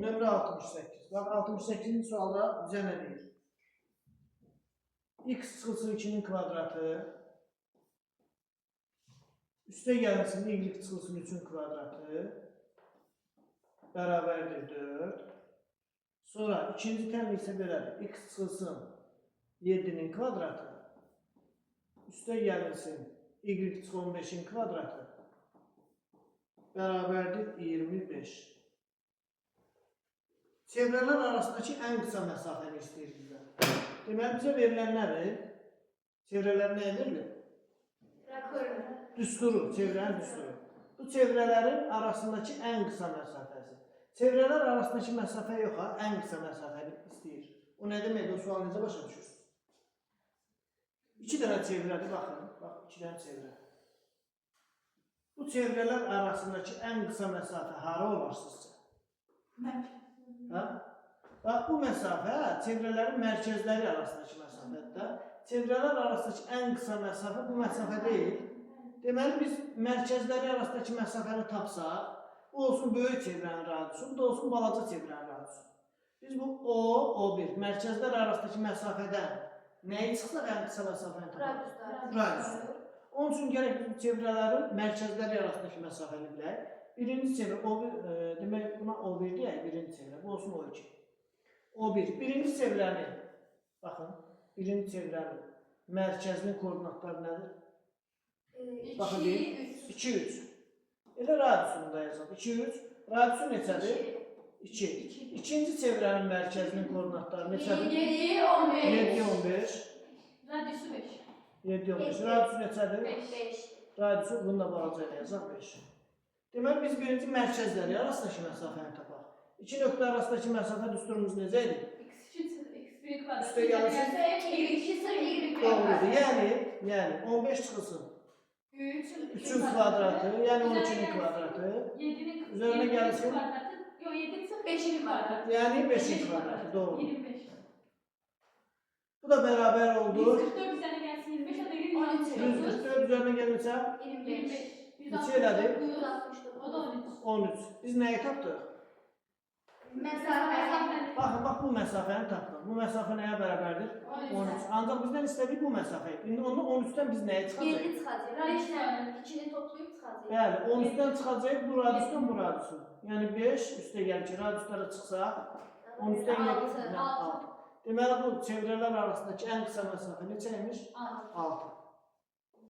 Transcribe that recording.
Nömrə 68. Bax 68-ci sualda bizə nə deyir? X çıxılsın 2-nin kvadratı üstə gəlsin y çıxılsın 3-ün kvadratı bərabərdir 4. Sonra ikinci təmin isə belədir. X çıxılsın 7-nin kvadratı üstə gəlsin y çıxılsın 15-in kvadratı bərabərdir 25. Çevrələr arasındakı ən qısa məsafəni istəyir bizə. Deməli, bizə verilən nədir? Çevrələr nəyə verilir? Düsturu, çevrənin düsturu. Bu çevrələrin arasındakı ən qısa məsafəsi. Çevrələr arasındakı məsafə yox, ən qısa məsafəni istəyir. O nə deməkdir? O sual necə başa düşürsünüz? İki dənə çevrədir, baxın. Bax, iki dənə çevrə. Bu çevrələr arasındakı ən qısa məsafə hara olar sizcə? Bax, bu məsafə çevrələrin mərkəzləri arasındakı məsafədir. Çevrələr arasındakı ən qısa məsafə bu məsafə deyil. Deməli, biz mərkəzləri arasındakı məsafəni tapsaq, bu olsun böyük çevrənin radiusu, bu da olsun balaca çevrənin radiusu. Biz bu O1 mərkəzlər arasındakı məsafədən nəyi çıxsaq ən qısa məsafəni tapaq? Radiusu. Onun üçün gərək bu çevrələrin mərkəzləri arasındakı məsafəni bilək. Birinci çevrə, demək buna O1 deyək, birinci çevrə, bu olsun O2. O1, birinci çevrəni, baxın, birinci çevrənin mərkəzinin koordinatları nədir? Baxın, 2, 3. Elə radiusunu da yazaq, 2, 3. Radiusu neçədir? 2. İkinci çevrənin mərkəzinin koordinatları neçədir? 7, 15. 7, 15. Radiusu 5. 7, 15. Radiusu neçədir? 5. Radiusu, bunu da balaca ilə yazaq, 5. Deməli, biz birinci mərkəzləri arasındakı məsafəni tapaq. İki nöqtə arasındakı məsafə düsturumuz necə idi? X1 kvadratı. Üstə gəlsin. Doğrudur. Yəni 15 çıxılsın. 3'ün kvadratı, yəni 12'nin kvadratı. 7'nin üzerine gelsin. kvadratı. Yok 7 ise 5'in kvadratı. Yani 5'in kvadratı. Doğru. 25. Bu da beraber oldu. 144 üzerine gelsin 25 o da 160. 144 üzerine gelirse 25. neçə elədi? 169. O da 13. 13. Biz nəyi tapdıq? Mesafe. Bax bu məsafəni tapdıq. Bu məsafə nəyə bərabərdir? 13. Ancaq bizdən istədik bu məsafəyi. İndi ondan 13-dən biz nəyə çıxacaq? 7 çıxacaq. 5 dənə 2-ni toplayıb çıxacaq. Bəli, 13-dən çıxacaq bu radiusdan bu radiusu. Yəni 5 üstə gəlir ki, radiuslara çıxsa 13-dən 7 6. Deməli bu çevrələr arasındakı ən qısa məsafə neçəymiş? 6.